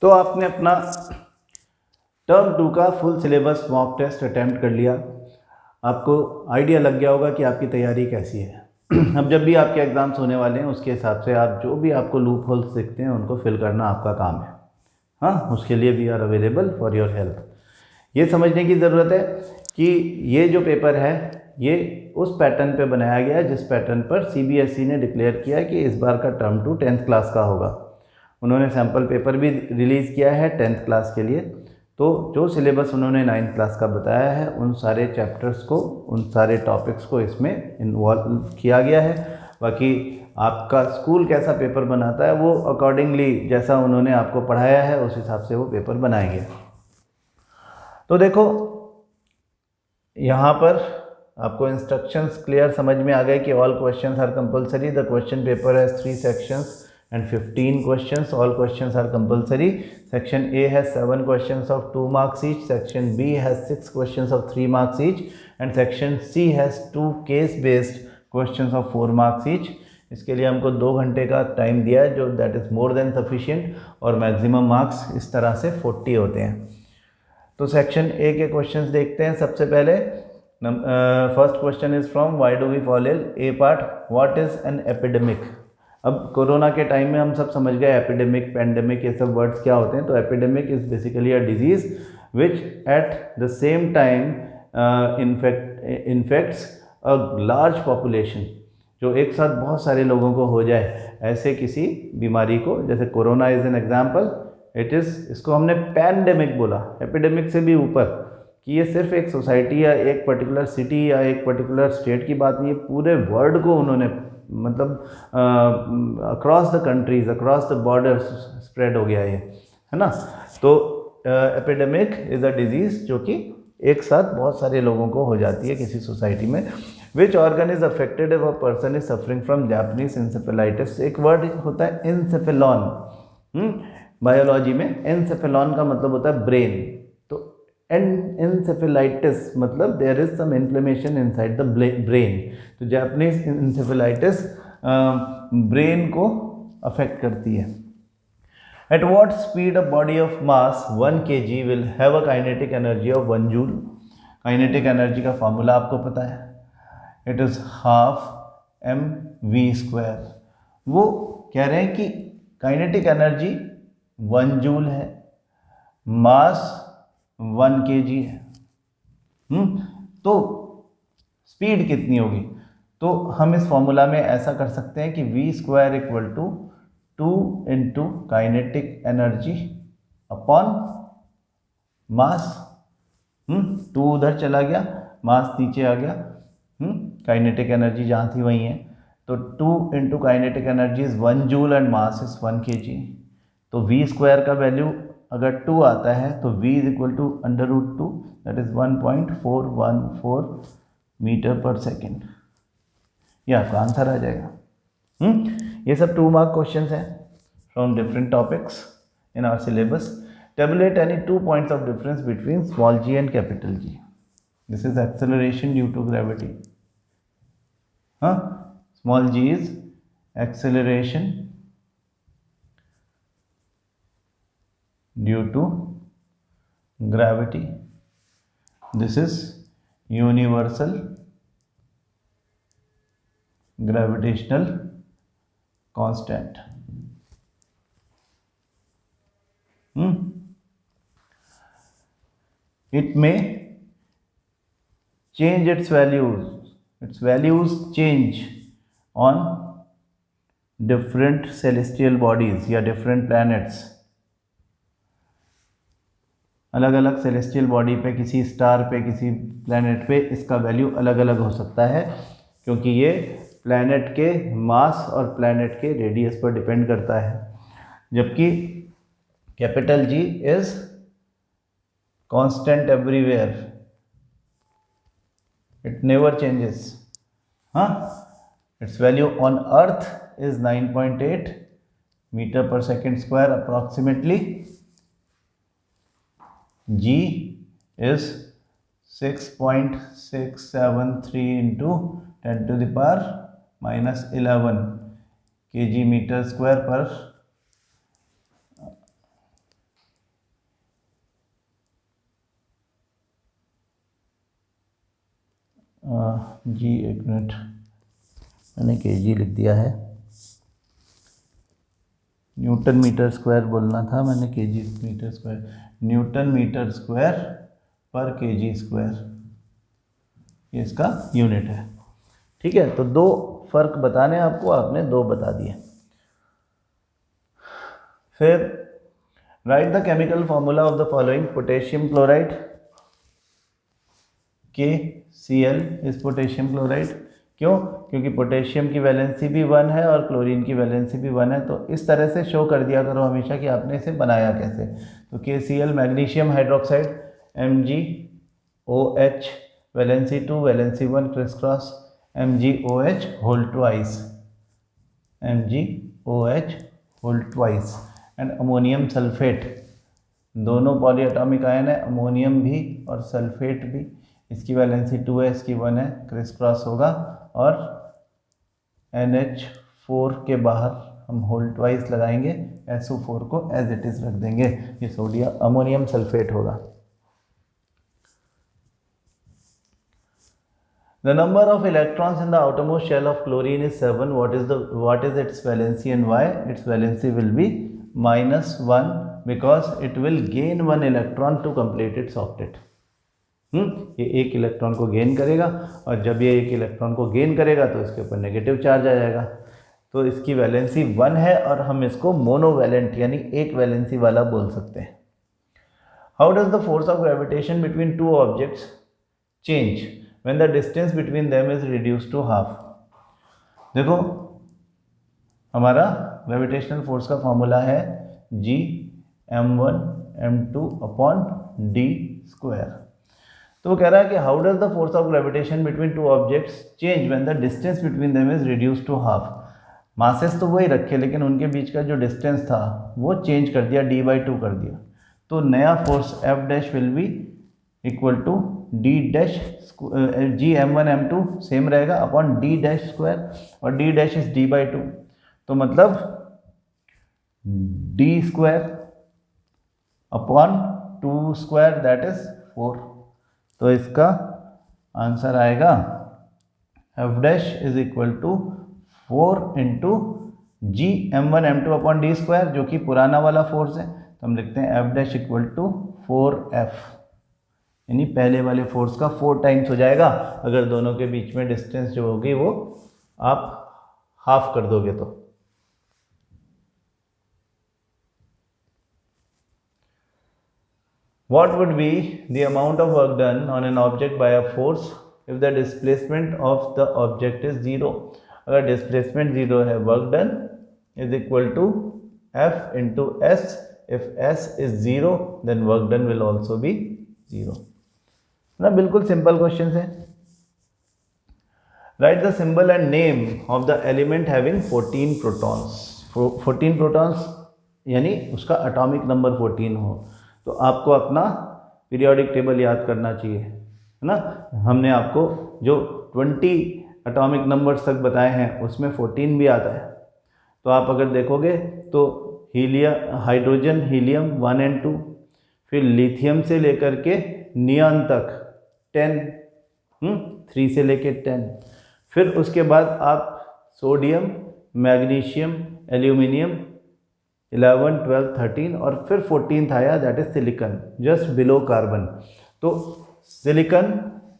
तो आपने अपना टर्म 2 का full syllabus mock test attempt कर लिया, आपको आइडिया लग गया होगा कि आपकी तैयारी कैसी है। अब जब भी आपके एग्ज़ाम्स होने वाले हैं उसके हिसाब से आप जो भी आपको लूप होल्स दिखते हैं उनको फिल करना आपका काम है। हाँ, उसके लिए we are available for your help. ये समझने की ज़रूरत है कि ये जो पेपर है ये उस पैटर्न पे बनाया गया है जिस पैटर्न पर सीबीएसई ने डिक्लेयर किया है कि इस बार का टर्म 2 10th क्लास का होगा। उन्होंने सैम्पल पेपर भी रिलीज़ किया है 10th क्लास के लिए। तो जो सिलेबस उन्होंने 9th क्लास का बताया है उन सारे चैप्टर्स को, उन सारे टॉपिक्स को इसमें इन्वॉल्व किया गया है। बाकी आपका स्कूल कैसा पेपर बनाता है वो अकॉर्डिंगली जैसा उन्होंने आपको पढ़ाया है उस हिसाब से वो पेपर बनाएंगे। तो देखो यहाँ पर आपको इंस्ट्रक्शंस क्लियर समझ में आ गए कि all questions are compulsory, the question paper has 3 sections and 15 questions, all questions are compulsory. Section A has 7 questions of 2 marks each, section B has 6 questions of 3 marks each, and section C has 2 case based questions of 4 marks each. इसके लिए हमको 2 घंटे का time दिया है जो that is more than sufficient, और maximum marks इस तरह से 40 होते हैं। तो सेक्शन ए के क्वेश्चंस देखते हैं। सबसे पहले first question is from why do we fall ill, A part, what is an epidemic. अब कोरोना के टाइम में हम सब समझ गए एपिडेमिक, पैंडेमिक, ये सब वर्ड्स क्या होते हैं। तो epidemic is basically a disease which at the same time infects a large population, जो एक साथ बहुत सारे लोगों को हो जाए ऐसे किसी बीमारी को, जैसे कोरोना इज एन एग्जाम्पल। इसको हमने पैंडेमिक बोला, एपिडेमिक से भी ऊपर, कि ये सिर्फ एक सोसाइटी या एक पर्टिकुलर सिटी या एक पर्टिकुलर स्टेट की बात नहीं है, पूरे वर्ल्ड को उन्होंने मतलब across the countries, across the borders spread हो गया है ना। तो एपिडेमिक इज़ अ डिजीज़ जो कि एक साथ बहुत सारे लोगों को हो जाती है किसी सोसाइटी में। Which organ is affected if a person is suffering from Japanese encephalitis. एक वर्ड होता है इंसेफेलॉन, बायोलॉजी में एनसेफेलॉन का मतलब होता है ब्रेन। तो एनसेफेलाइटिस मतलब there is some inflammation inside the brain. तो जापानीज इंसेफेलाइटिस ब्रेन को अफेक्ट करती है। At what speed a body of mass 1 kg will have a kinetic energy of 1 joule. Kinetic energy का फॉर्मूला आपको पता है, इट इज ½ mv²। वो कह रहे हैं कि काइनेटिक एनर्जी 1 जूल है, मास 1 kg है। तो स्पीड कितनी होगी? तो हम इस फॉर्मूला में ऐसा कर सकते हैं कि v² equal to 2 into kinetic energy upon mass. 2 उधर चला गया, मास नीचे आ गया, काइनेटिक एनर्जी जहाँ थी वहीं है। तो 2 into kinetic energy is 1 joule and mass is 1 kg। तो v² का वैल्यू अगर 2 आता है तो v is equal to √2, that is 1.414 metre पर सेकेंड। ये आपका आंसर आ जाएगा। ये सब 2 mark क्वेश्चंस हैं from different topics in our syllabus. Tabulate any 2 points of difference between small g and capital G। This is acceleration due to gravity. Small g is acceleration due to gravity. This is universal gravitational constant. It may change its values. Its values change on different celestial bodies या different planets. अलग अलग celestial body पे, किसी star पे, किसी planet पे इसका value अलग अलग हो सकता है, क्योंकि ये प्लैनेट के मास और प्लैनेट के रेडियस पर डिपेंड करता है। जबकि capital G is constant everywhere, it never changes. Its value on earth is 9.8 metre पर second square approximately. G is 6.673 into 10 to the power minus 11 kg metre square पर जी एक मिनट, मैंने केजी लिख दिया है, न्यूटन मीटर स्क्वायर बोलना था, मैंने kg metre square, newton metre square पर केजी स्क्वायर, ये इसका यूनिट है। ठीक है, तो दो फर्क बताने आपको, आपने दो बता दिए। फिर right the chemical formula of the following, potassium chloride KCl is potassium chloride. क्यों? क्योंकि पोटेशियम की वैलेंसी भी 1 है और क्लोरीन की वैलेंसी भी 1 है। तो इस तरह से शो कर दिया करो हमेशा कि आपने इसे बनाया कैसे। तो KCl magnesium hydroxide, MgOH valency 2 valency 1 criss cross, MgOH whole twice, MgOH whole twice. And ammonium sulphate, दोनों पॉलीएटॉमिक आयन है, अमोनियम भी और सल्फेट भी, इसकी वैलेंसी 2 है, इसकी 1 है, क्रिस क्रॉस होगा और NH4 के बाहर हम होल ट्वाइस लगाएंगे, SO4 को एज इट इज रख देंगे, ये सोडियम अमोनियम सल्फेट होगा। The number of electrons in the outermost shell of chlorine is 7. What is its valency and why? Its valency will be -1 because it will gain 1 electron to complete its octet. ये एक electron को gain करेगा और जब ये एक electron को gain करेगा तो इसके ऊपर नेगेटिव चार्ज आ जाएगा। तो इसकी वैलेंसी 1 है और हम इसको मोनोवैलेंट यानी एक वैलेंसी वाला बोल सकते हैं। How does the force of gravitation between two objects change when the distance between them is reduce to half? देखो हमारा ग्रेविटेशनल फोर्स का फॉर्मूला है G m1 m2 upon d square. तो वो कह रहा है कि how does the force of gravitation between two objects change when the distance between them is reduce to half. Masses तो वही रखे लेकिन उनके बीच का जो डिस्टेंस था वो चेंज कर दिया, d/2 कर दिया। तो नया force F dash will be equal to d dash G m1 m2 same रहेगा अपॉन d डैश स्क्वायर और d डैश इज d/2, तो मतलब d square upon 2 square that is 4। तो इसका आंसर आएगा F dash is equal to 4 into G m1 m2 upon d square, जो कि पुराना वाला फोर्स है, तो हम लिखते हैं F dash equal to 4F, यानी पहले वाले फोर्स का 4 टाइम्स हो जाएगा अगर दोनों के बीच में डिस्टेंस जो होगी वो आप हाफ कर दोगे तो। What would be the amount of work done on an object by a force if the displacement of the object is 0? अगर displacement 0 है, work done is equal to F into S. If S is 0, then work done will also be 0. ना बिल्कुल simple question है। Write the symbol and name of the element having 14 protons. 14 protons यानी उसका atomic number 14 हो। तो आपको अपना periodic table याद करना चाहिए, है ना। हमने आपको जो 20 एटॉमिक नंबर्स तक बताए हैं उसमें 14 भी आता है। तो आप अगर देखोगे तो हाइड्रोजन हीलियम 1 और 2, फिर लिथियम से लेकर के नियॉन तक 10, 3 से लेके 10, फिर उसके बाद आप सोडियम, मैग्नीशियम, एल्यूमिनियम 11, 12, 13 और फिर 14th आया that is silicon, just below carbon. तो सिलिकॉन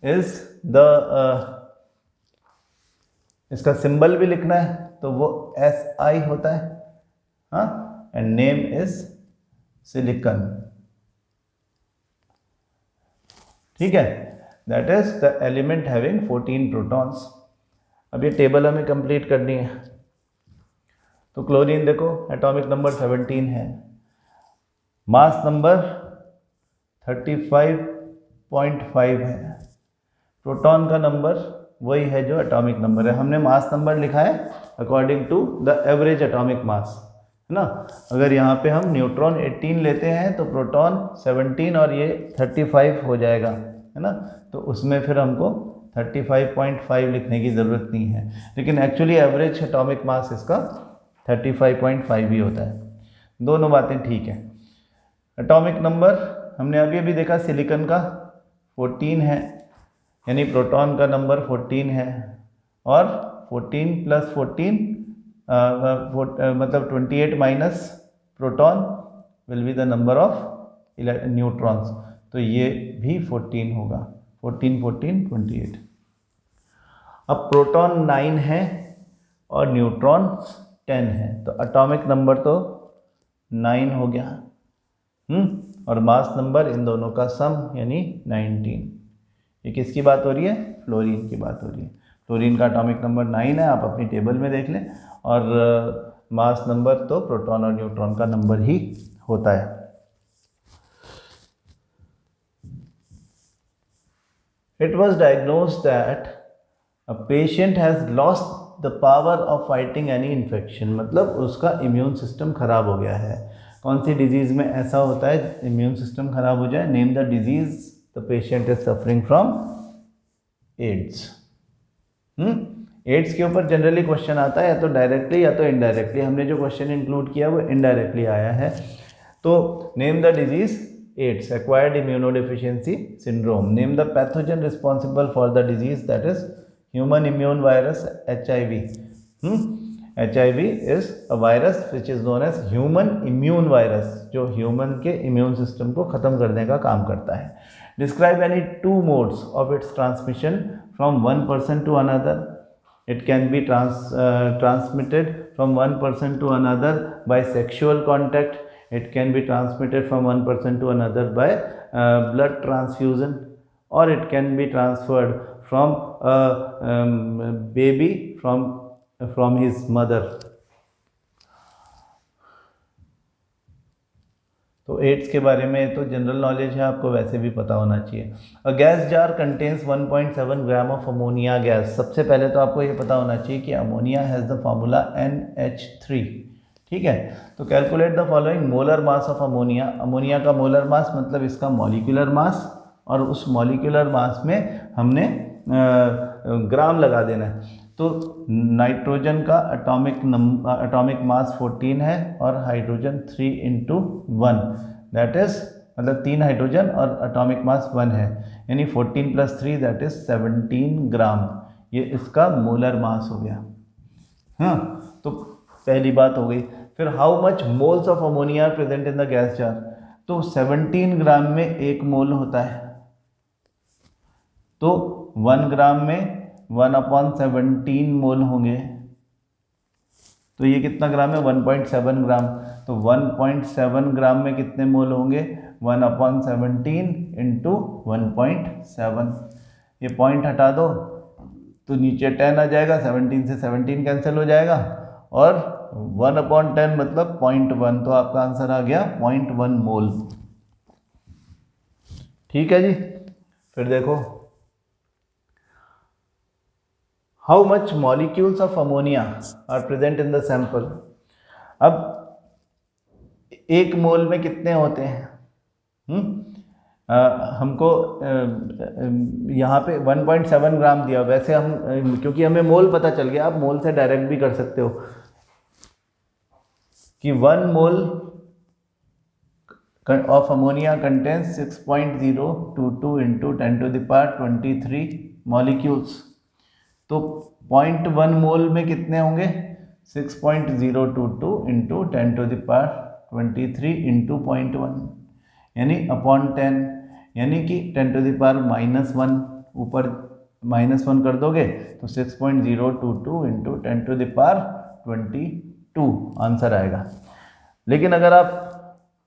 इज द इसका सिंबल भी लिखना है तो वो Si होता है, हाँ, एंड नेम इज सिलिकॉन। ठीक है, that is the element having 14 protons. अब ये टेबल हमें कंप्लीट करनी है। तो क्लोरीन देखो एटॉमिक नंबर 17 है, मास नंबर 35.5 है, प्रोटॉन का नंबर वही है जो एटॉमिक नंबर है। हमने मास नंबर लिखा है according to the average atomic mass, है ना। अगर यहाँ पे हम न्यूट्रॉन 18 लेते हैं तो प्रोटॉन 17 और ये 35 हो जाएगा, है ना। तो उसमें फिर हमको 35.5 लिखने की ज़रूरत नहीं है, लेकिन एक्चुअली एवरेज एटॉमिक मास इसका 35.5 ही होता है। दोनों बातें ठीक है। एटॉमिक नंबर हमने अभी अभी देखा सिलिकॉन का 14 है, यानी प्रोटॉन का नंबर 14 है, और 14 प्लस 14 मतलब 28 minus proton will be the number of neutrons, तो ये भी 14 होगा, 14 14 28। अब प्रोटॉन 9 है और न्यूट्रॉन्स 10 है, तो एटॉमिक नंबर तो 9 हो गया, और मास नंबर इन दोनों का सम यानी 19। ये किसकी बात हो रही है? फ्लोरीन की बात हो रही है। फ्लोरीन का एटॉमिक नंबर 9 है, आप अपनी टेबल में देख लें, और मास नंबर तो प्रोटॉन और न्यूट्रॉन का नंबर ही होता है। It was diagnosed that a patient has lost the power of fighting any infection, मतलब उसका इम्यून सिस्टम खराब हो गया है। कौन सी डिजीज़ में ऐसा होता है इम्यून सिस्टम खराब हो जाए? Name the disease the patient is suffering from. AIDS. AIDS के ऊपर जनरली क्वेश्चन आता है, या तो डायरेक्टली या तो इनडायरेक्टली। हमने जो क्वेश्चन इंक्लूड किया वो इनडायरेक्टली आया है। तो name the disease AIDS, acquired immunodeficiency syndrome. Name the pathogen responsible for the disease, that is human immune virus HIV। HIV is a virus which is known as human immune virus, जो human के immune system को ख़त्म करने का काम करता है। Describe any 2 modes of its transmission from one person to another. It can be transmitted from one person to another by sexual contact. It can be transmitted from one person to another by blood transfusion, or it can be transferred from a baby from his mother. तो ads के बारे में तो general knowledge है, आपको वैसे भी पता होना चाहिए। A gas jar contains 1.7 gram of ammonia gas. सबसे पहले तो आपको ये पता होना चाहिए कि ammonia has the formula NH3, ठीक है। तो calculate the following molar mass of ammonia. Ammonia का मोलर मास मतलब इसका मॉलिक्यूलर मास, और उस मॉलिक्यूलर मास में हमने ग्राम लगा देना है। तो नाइट्रोजन का एटॉमिक मास 14 है, और हाइड्रोजन 3 × 1, दैट इज मतलब 3 हाइड्रोजन और एटॉमिक मास 1 है, यानी 14 + 3 दैट इज 17 ग्राम। ये इसका मोलर मास हो गया। हाँ, तो पहली बात हो गई। फिर how much moles of ammonia are present in the gas jar. तो 17 ग्राम में 1 मोल होता है, तो 1 ग्राम में 1/17 मोल होंगे। तो ये कितना ग्राम है? 1.7 ग्राम। तो 1.7 ग्राम में कितने मोल होंगे? 1/17 × 1.7। ये पॉइंट हटा दो तो नीचे 10 आ जाएगा, 17 से 17 कैंसिल हो जाएगा, और 1/10 मतलब 0.1, तो आपका आंसर आ गया 0.1 मोल। ठीक है जी। फिर देखो, how much molecules of ammonia are present in the sample. अब 1 मोल में कितने होते हैं? हमको यहाँ पे 1.7 ग्राम दिया। वैसे हम क्योंकि हमें मोल पता चल गया, आप मोल से डायरेक्ट भी कर सकते हो कि 1 mole of ammonia contains 6.022 × 10⁻23 molecules. तो 0.1 मोल में कितने होंगे? 6.022 × 10⁻23 × 0.1, यानी अपॉन 10, यानी कि 10⁻⁻1 ऊपर -1 कर दोगे तो 6.022 × 10⁻22 आंसर आएगा। लेकिन अगर आप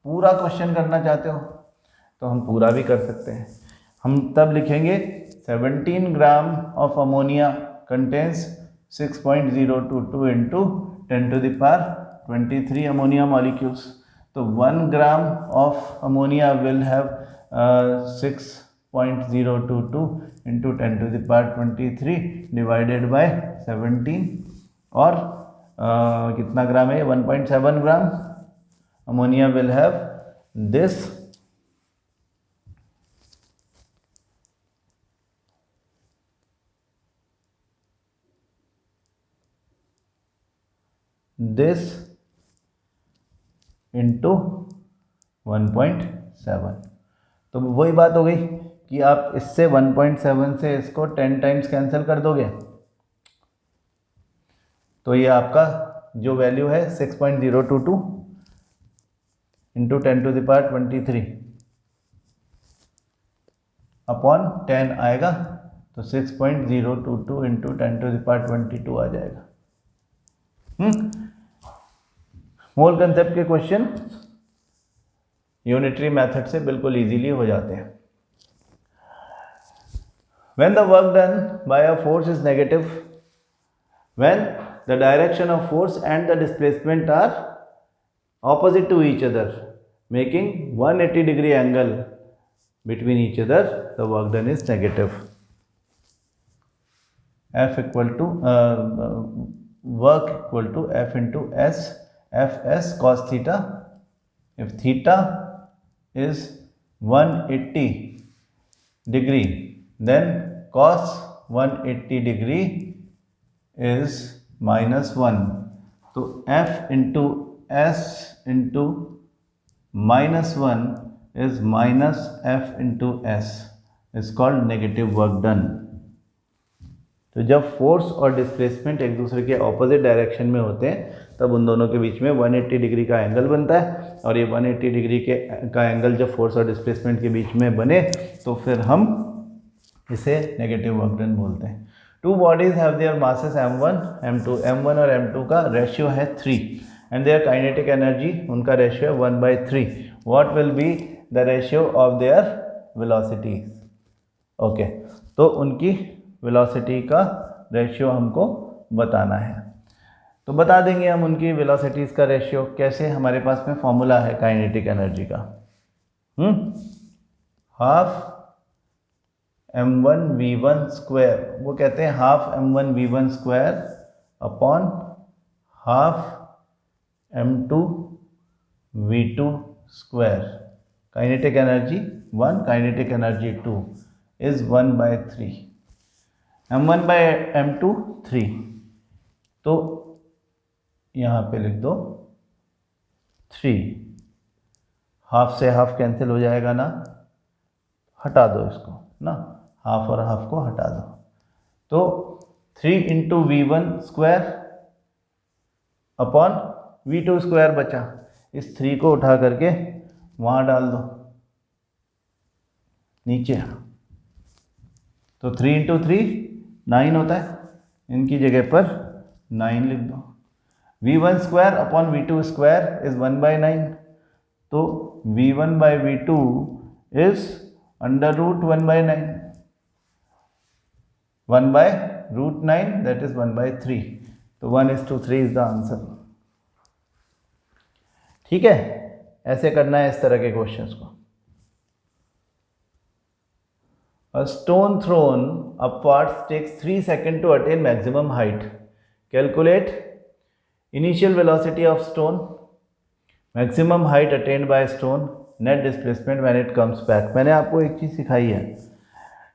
पूरा क्वेश्चन करना चाहते हो तो हम पूरा भी कर सकते हैं। हम तब लिखेंगे 17 gram of ammonia contains 6.022 × 10⁻23 ammonia molecules. तो 1 gram of ammonia will have 6.022 × 10⁻23 divided by 17, और कितना ग्राम है? 1.7 gram. Ammonia will have this into 1.7। तो वही बात हो गई कि आप इससे 1.7 से इसको 10 टाइम्स कैंसिल कर दोगे तो ये आपका जो वैल्यू है 6.022 इंटू 10⁻23 अपॉन 10 आएगा, तो 6.022 इंटू 10⁻22 आ जाएगा। मोल कंसेप्ट के क्वेश्चन यूनिटरी मेथड से बिल्कुल इजीली हो जाते हैं। When the work done by a force is negative, when the direction of force and the displacement are opposite to each other, making 180 degree angle between each other, the work done is negative. F equal to work equal to F into S, Fs cos theta. If theta is 180 degree, then cos 180 degree is -1. तो F into S into -1 is minus F into S is called negative work done. तो जब force और displacement एक दूसरे के opposite direction में होते हैं तब उन दोनों के बीच में 180 डिग्री का एंगल बनता है, और ये 180 डिग्री का एंगल जब फोर्स और डिस्प्लेसमेंट के बीच में बने तो फिर हम इसे नेगेटिव वर्क डन बोलते हैं। Two bodies have their masses m1 m2, m1 और m2 का रेशियो है 3 एंड देयर काइनेटिक एनर्जी उनका रेशियो है 1/3। What will be the ratio of their velocity? Okay, तो उनकी वेलोसिटी का रेशियो हमको बताना है, तो बता देंगे हम उनकी वेलोसिटीज़ का रेशियो कैसे। हमारे पास में फॉर्मूला है काइनेटिक एनर्जी का, हाफ m1 v1 स्क्वायर, वो कहते हैं half m1 v1 square upon half m2 v2 square. Kinetic energy 1, kinetic energy 2 is 1/3। m1 by m2 3, तो यहाँ पे लिख दो 3, हाफ से हाफ कैंसिल हो जाएगा ना, हटा दो इसको ना, हाफ और हाफ को हटा दो, तो 3 into v1 square upon v2 square बचा, इस 3 को उठा करके वहाँ डाल दो नीचे, तो 3 इंटू 3 9 होता है, इनकी जगह पर 9 लिख दो। v1 square upon v2 square is 1/9, तो v1 by v2 is √1/9, 1/√9 that is 1/3, तो 1:3 इज द आंसर। ठीक है, ऐसे करना है इस तरह के क्वेश्चंस को। A stone thrown upwards takes 3 seconds to attain maximum height. Calculate initial velocity of stone, maximum height attained by stone, net displacement when it comes back. मैंने आपको एक चीज़ सिखाई है,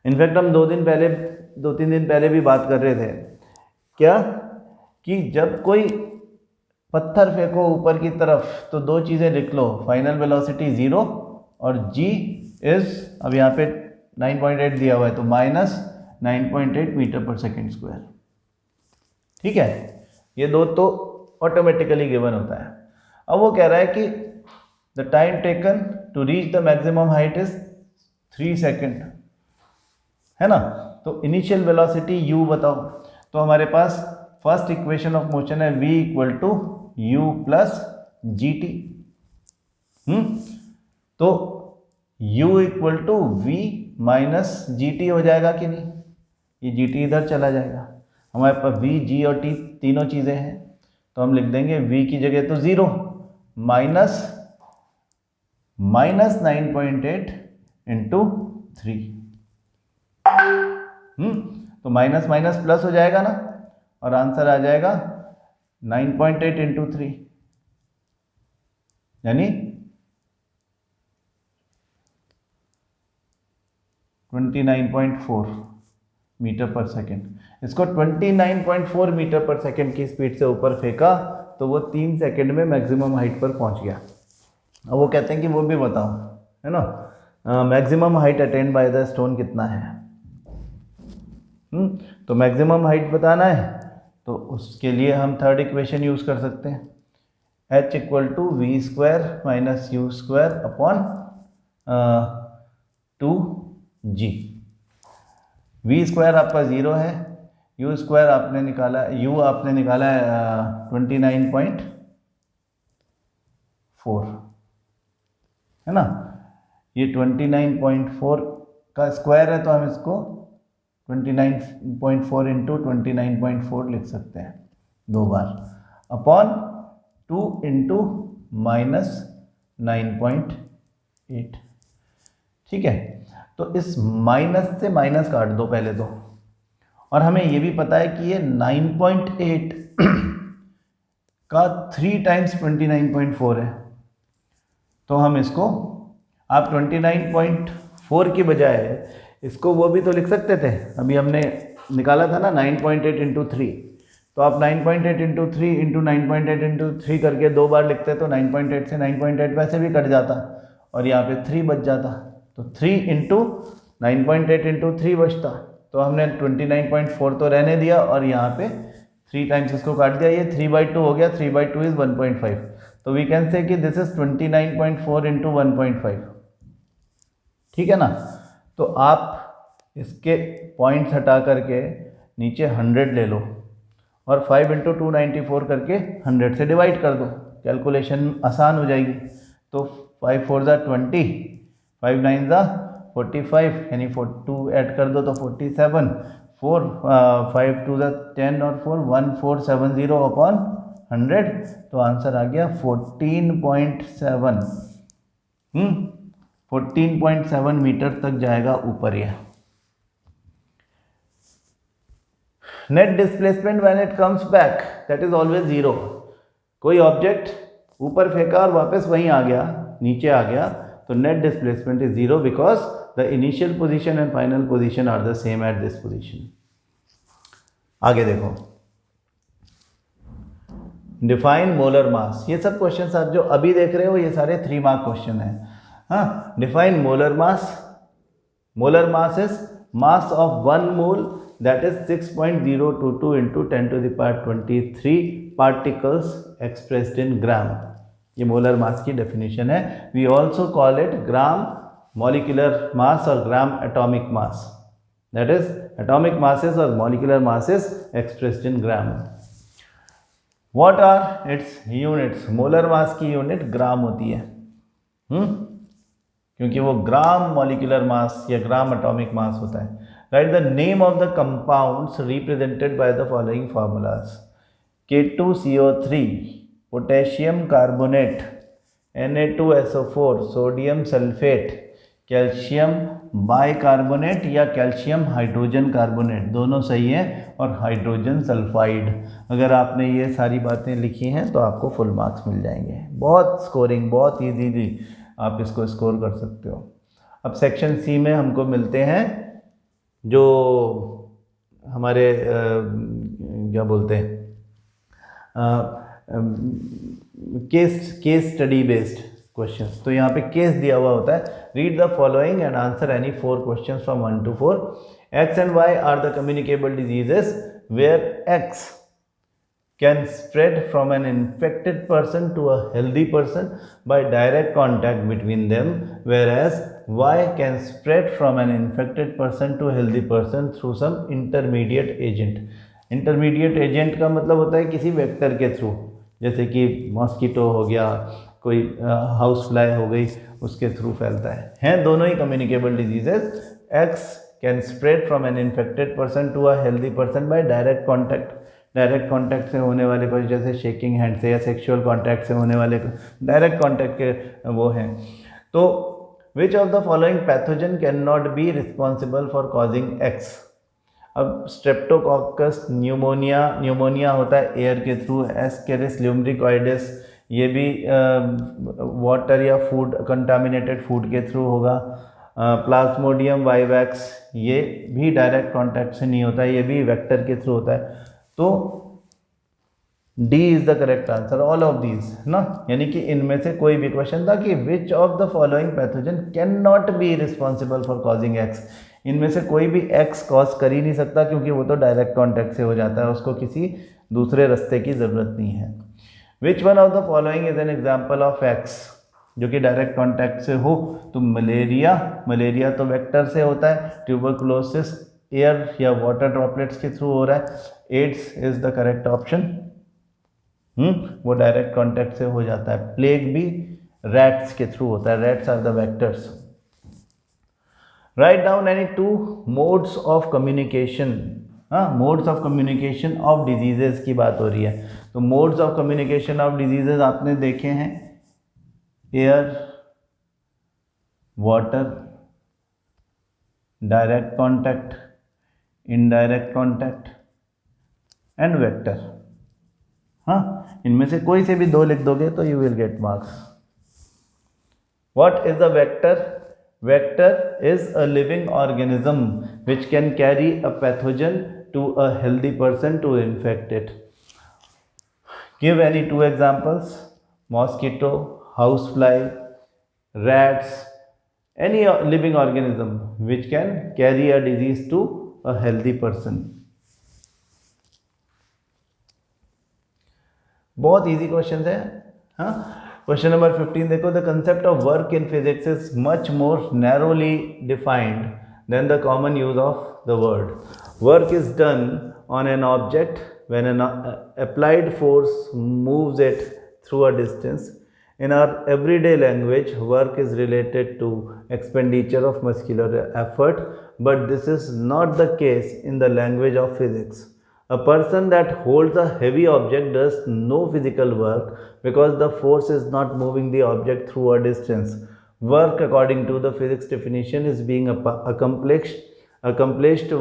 इनफैक्ट हम 2-3 दिन पहले भी बात कर रहे थे, क्या कि जब कोई पत्थर फेंको ऊपर की तरफ तो 2 चीज़ें लिख लो, फाइनल वेलोसिटी 0 और g इज़, अब यहाँ पे 9.8 दिया हुआ है तो -9.8 मीटर पर सेकेंड स्क्वायर। ठीक है, ये 2 तो ऑटोमेटिकली गिवन होता है। अब वो कह रहा है कि the time taken to reach the maximum height is 3 second, है ना। तो इनिशियल वेलोसिटी u बताओ, तो हमारे पास फर्स्ट इक्वेशन ऑफ मोशन है v equal to u plus g t. तो u equal to v minus g t हो जाएगा कि नहीं, ये जी टी इधर चला जाएगा, हमारे पास v g और t तीनों चीज़ें हैं, तो हम लिख देंगे v की जगह तो 0 माइनस 9.8 इंटू 3, तो माइनस माइनस प्लस हो जाएगा ना, और आंसर आ जाएगा 9.8 इंटू 3 यानी 29.4 मीटर पर सेकेंड। इसको 29.4 मीटर पर सेकेंड की स्पीड से ऊपर फेंका तो वो 3 सेकेंड में मैक्सिमम हाइट पर पहुंच गया। अब वो कहते हैं कि वो भी बताओ, है ना, maximum height attend by the stone कितना है? तो मैक्सिमम हाइट बताना है तो उसके लिए हम थर्ड इक्वेशन यूज़ कर सकते हैं, h equal to v square minus u square upon 2g। V square आपका 0 है, यू स्क्वायर आपने निकाला, यू आपने निकाला है 29.4 है ना, ये 29.4 का स्क्वायर है तो हम इसको 29.4 इंटू 29.4 लिख सकते हैं 2 बार, अपॉन 2 इंटू माइनस 9.8। ठीक है, तो इस माइनस से माइनस काट दो पहले तो, और हमें ये भी पता है कि ये 9.8 का 3 टाइम्स 29.4 है, तो हम इसको, आप 29.4 की बजाय इसको वो भी तो लिख सकते थे, अभी हमने निकाला था ना 9.8 इंटू 3, तो आप 9.8 इंटू 3 इंटू 9.8 इंटू 3 करके 2 बार लिखते तो 9.8 से 9.8 वैसे भी कट जाता और यहाँ पे 3 बच जाता, तो 3 इंटू 9.8 इंटू 3 बचता, तो हमने 29.4 तो रहने दिया और यहाँ पे 3 टाइम्स इसको काट दिया, ये 3/2 हो गया, 3/2 इज 1.5, तो वी कैन से कि दिस इज 29.4 इंटू 1.5। ठीक है ना, तो आप इसके पॉइंट्स हटा करके नीचे 100 ले लो और 5 इंटू 294 करके 100 से डिवाइड कर दो, कैलकुलेशन आसान हो जाएगी। तो 5 4 ज़ा 20, 5 9 ज़ा 45, यानी 2 ऐड कर दो तो 47, 4 5 2 ज़ा 10 और 4 1470 अपॉन 100, तो आंसर आ गया 14.7। 14.7 मीटर तक जाएगा ऊपर यह। Net displacement when it comes back that is always 0। कोई ऑब्जेक्ट ऊपर फेंका और वापस वहीं आ गया, नीचे आ गया, तो net displacement is 0 because the initial position and final position are the same at this position. आगे देखो, डिफाइन मोलर मास। ये सब क्वेश्चन आप जो अभी देख रहे हो ये सारे 3 मार्क क्वेश्चन हैं। हाँ, define molar mass. Molar mass is mass of 1 mole that is 6.022 into 10 to the power 23 particles expressed in gram। ये मोलर मास की डेफिनेशन है। We also call it gram molecular mass और gram atomic mass, that is atomic masses और molecular masses expressed in gram. What are its units? Molar mass की unit ग्राम होती है, क्योंकि वो ग्राम मॉलिक्यूलर मास या ग्राम एटॉमिक मास होता है। Write the name of the compounds represented by the following formulas: K2CO3, potassium carbonate, Na2SO4, sodium sulfate, calcium bicarbonate या calcium hydrogen carbonate, दोनों सही है, और हाइड्रोजन सल्फाइड। अगर आपने ये सारी बातें लिखी हैं तो आपको फुल मार्क्स मिल जाएंगे। बहुत स्कोरिंग, बहुत ईजीली आप इसको स्कोर कर सकते हो। अब सेक्शन सी में हमको मिलते हैं जो हमारे क्या बोलते हैं केस स्टडी बेस्ड क्वेश्चंस। तो यहाँ पे केस दिया हुआ होता है, read the following and answer any 4 questions from 1 to 4। X and Y are the communicable diseases where X can spread from an infected person to a healthy person by direct contact between them, whereas Y can spread from an infected person to a healthy person through some intermediate agent। intermediate agent का मतलब होता है किसी vector के through, जैसे कि mosquito हो गया, कोई हाउस फ्लाई हो गई, उसके थ्रू फैलता है। हैं दोनों ही communicable diseases. X can spread from an infected person to a healthy person by direct contact। Direct contact से होने वाले कुछ, जैसे शेकिंग हैंड से या सेक्सुअल कॉन्टैक्ट से होने वाले डायरेक्ट कॉन्टैक्ट के वो हैं। तो which of the following pathogen can not be responsible for causing x? अब स्ट्रेप्टोकॉकस न्यूमोनिया होता है एयर के थ्रू। एस्केरिस ल्यूम्ब्रिकॉइडिस ये भी वाटर या फूड कंटामिनेटेड फूड के थ्रू होगा। प्लाज्मोडियम वाइवैक्स ये भी डायरेक्ट कॉन्टैक्ट से नहीं होता है, ये भी वेक्टर के थ्रू होता है। तो D is the correct answer, all of these ना, यानी कि इनमें से कोई भी क्वेश्चन था कि which of the following pathogen can not be responsible for causing x, इनमें से कोई भी एक्स कॉज कर ही नहीं सकता क्योंकि वो तो डायरेक्ट कॉन्टैक्ट से हो जाता है, उसको किसी दूसरे रास्ते की ज़रूरत नहीं है। Which one of the following is an example of x, जो कि डायरेक्ट कॉन्टैक्ट से हो, तो मलेरिया तो वेक्टर से होता है, ट्यूबरकुलोसिस एयर या वाटर ड्रॉपलेट्स के थ्रू हो रहा है, AIDS is the correct option, वो डायरेक्ट कांटेक्ट से हो जाता है, प्लेग भी रैट्स के थ्रू होता है, rats are the vectors. Write down any two modes of communication, modes of communication of diseases की बात हो रही है, तो modes of communication of diseases आपने देखे हैं, air, water, direct contact, indirect contact and vector. इनमें से कोई से भी दो लिख दोगे तो you will get marks. What is the vector? Vector is a living organism which can carry a pathogen to a healthy person to infect it. Give any two examples, mosquito, house fly, rats, any living organism which can carry a disease to a healthy person. बहुत easy question है। हाँ, question number 15 देखो, the concept of work in physics is much more narrowly defined than the common use of the word. Work is done on an object when an applied force moves it through a distance. In our everyday language, work is related to expenditure of muscular effort, but this is not the case in the language of physics. A person that holds a heavy object does no physical work because the force is not moving the object through a distance. Work, according to the physics definition, is being accomplished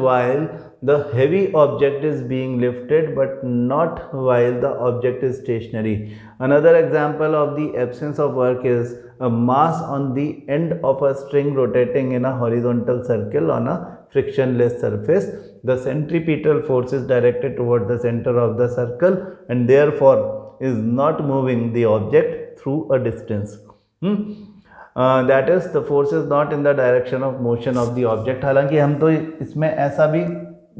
while the heavy object is being lifted but not while the object is stationary. Another example of the absence of work is a mass on the end of a string rotating in a horizontal circle on a frictionless surface. The centripetal force is directed toward the center of the circle and therefore is not moving the object through a distance. That is the force is not in the direction of motion of the object. हालांकि हम तो इसमें ऐसा भी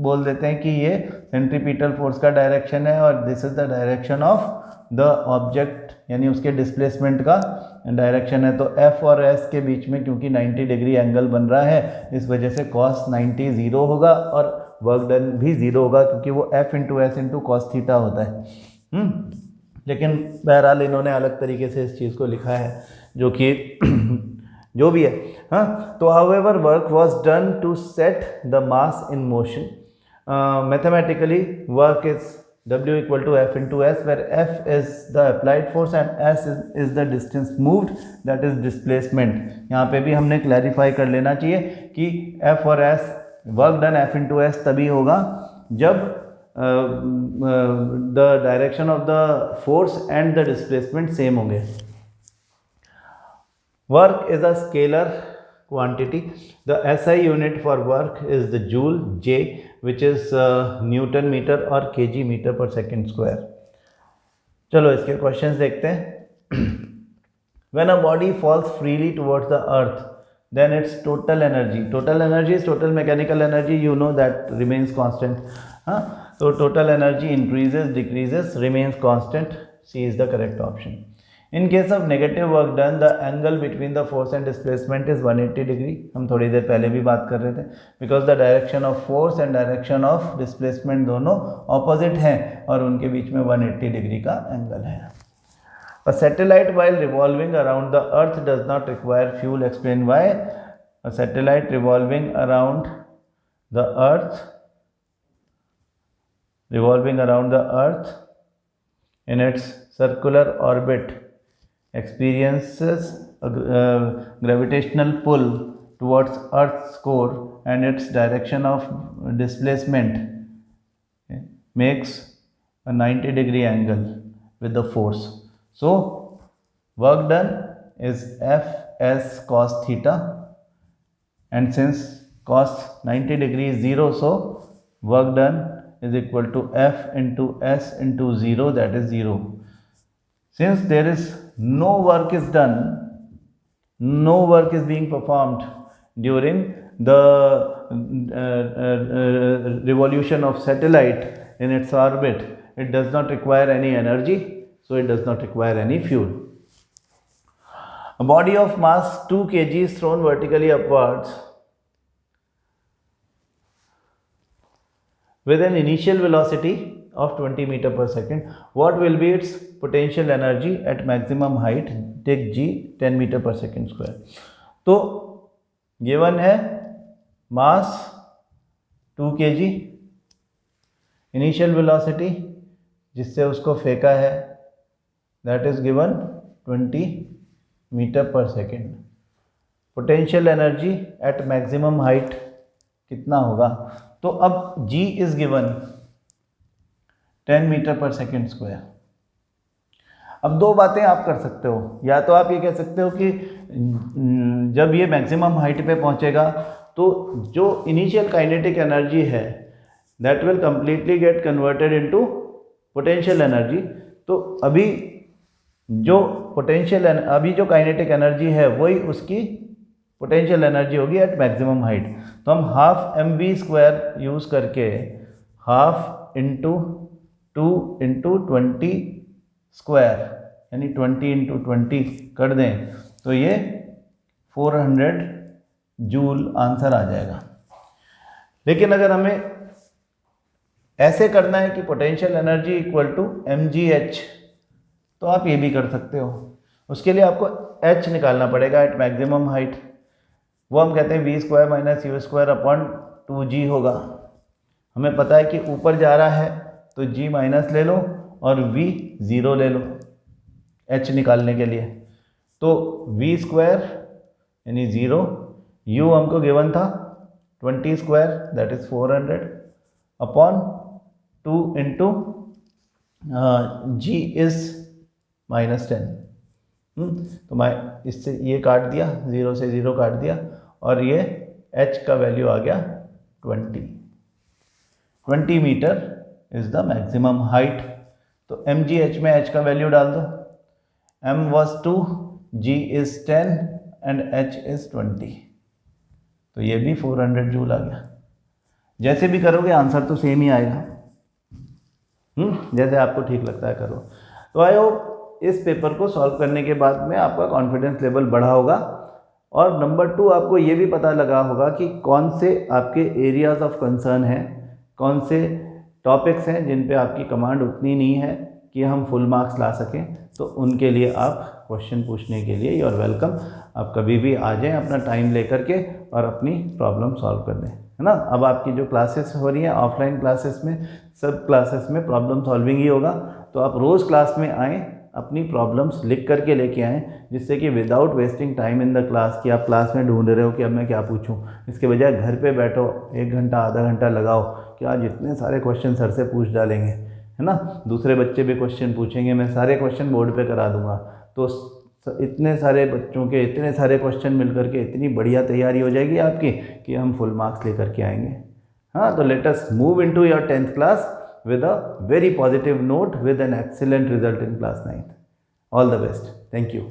बोल देते हैं कि ये सेंट्रीपिटल फोर्स का डायरेक्शन है और this is the direction of the object, यानी उसके डिस्प्लेसमेंट का डायरेक्शन है। तो एफ और एस के बीच में क्योंकि 90 डिग्री एंगल बन रहा है, इस वजह से कॉस 90 ज़ीरो होगा और वर्क डन भी ज़ीरो होगा क्योंकि वो F into S into cos theta होता है। लेकिन बहरहाल इन्होंने अलग तरीके से इस चीज़ को लिखा है, जो कि जो भी है। हाँ, तो however work was done to set the mass in motion. Mathematically work is W equal to F into S, where F is the applied force and S is the distance moved, that is displacement. यहाँ पे भी हमने clarify कर लेना चाहिए कि F और S, work done F into S तभी होगा जब the direction of the force and the displacement same होंगे। Work is a scalar quantity. The SI unit for work is the joule, J, which is Newton meter or kg meter per second square. चलो इसके questions देखते हैं। When a body falls freely towards the earth, then its total energy is total mechanical energy, you know, that remains constant. So total energy increases, decreases, remains constant. C is the correct option. In case of negative work done, the angle between the force and displacement is 180 degree. हम थोड़ी देर पहले भी बात कर रहे थे, because the direction of force and direction of displacement दोनों opposite हैं और उनके बीच में 180 डिग्री का एंगल है। A satellite while revolving around the earth does not require fuel. Explain why. A satellite revolving around the earth in its circular orbit experiences a gravitational pull towards Earth's core, and its direction of displacement makes a 90 degree angle with the force. So work done is Fs cos theta, and since cos 90 degree is 0, so work done is equal to F into S into 0, that is 0. Since there is no work is done, no work is being performed during the revolution of satellite in its orbit, it does not require any energy, so it does not require any fuel. A body of mass 2 kg is thrown vertically upwards with an initial velocity of 20 meter per second. What will be its potential energy at maximum height? Take g 10 meter per second square. तो given है मास 2 kg, initial velocity जिससे उसको फेंका है that is given 20 metre पर second. Potential energy at maximum height कितना होगा? तो अब g इज गिवन 10 मीटर पर सेकेंड स्क्वायर. अब दो बातें आप कर सकते हो, या तो आप ये कह सकते हो कि जब ये मैक्सिमम हाइट पे पहुंचेगा तो जो इनिशियल काइनेटिक एनर्जी है that will completely get converted into potential energy. तो अभी जो काइनेटिक एनर्जी है वही उसकी पोटेंशियल एनर्जी होगी एट मैक्सिमम हाइट. तो हम हाफ mv स्क्वायर यूज़ करके हाफ इंटू 2 इंटू 20 स्क्वायर यानी 20 इंटू 20 कर दें तो ये 400 जूल आंसर आ जाएगा. लेकिन अगर हमें ऐसे करना है कि potential energy equal to mgh, तो आप ये भी कर सकते हो. उसके लिए आपको h निकालना पड़ेगा एट मैक्सिमम हाइट. वो हम कहते हैं v square minus u square upon 2g होगा. हमें पता है कि ऊपर जा रहा है तो g माइनस ले लो और v 0 ले लो h निकालने के लिए. तो v स्क्वायर यानी 0, u हमको गिवन था 20 square that is 400 upon 2 into g is -10. तो मैं इससे ये काट दिया, 0 से 0 काट दिया और ये h का वैल्यू आ गया 20 metre is the maximum height. तो mgh में h का वैल्यू डाल दो. m was 2, g is 10 and h is 20. तो ये भी 400 जूल आ गया. जैसे भी करोगे आंसर तो सेम ही आएगा. जैसे आपको ठीक लगता है करो. तो आई होप इस पेपर को सॉल्व करने के बाद में आपका कॉन्फिडेंस लेवल बढ़ा होगा. और नंबर 2 आपको ये भी पता लगा होगा कि कौन से आपके एरियाज ऑफ कंसर्न हैं, कौन से टॉपिक्स हैं जिन पे आपकी कमांड उतनी नहीं है कि हम फुल मार्क्स ला सकें. तो उनके लिए आप क्वेश्चन पूछने के लिए यू आर वेलकम. आप कभी भी आ जाएं अपना टाइम लेकर के और अपनी प्रॉब्लम सॉल्व कर दें, है ना. अब आपकी जो क्लासेस हो रही हैं ऑफलाइन क्लासेस में, सब क्लासेस में प्रॉब्लम सॉल्विंग ही होगा. तो आप रोज़ क्लास में आएँ, अपनी प्रॉब्लम्स लिख करके लेके आएँ, जिससे कि without wasting time in the class कि आप क्लास में ढूंढ रहे हो कि अब मैं क्या पूछूं, इसके बजाय घर पे बैठो 1 घंटा आधा घंटा लगाओ कि आज इतने सारे क्वेश्चन सर से पूछ डालेंगे, है ना. दूसरे बच्चे भी क्वेश्चन पूछेंगे, मैं सारे क्वेश्चन बोर्ड पे करा दूंगा. तो इतने सारे बच्चों के इतने सारे क्वेश्चन मिल करके इतनी बढ़िया तैयारी हो जाएगी आपकी कि हम फुल मार्क्स लेकर के आएंगे. हाँ, तो let us move into your 10th class with a very positive note with an excellent result in class 9th. All the best. Thank you.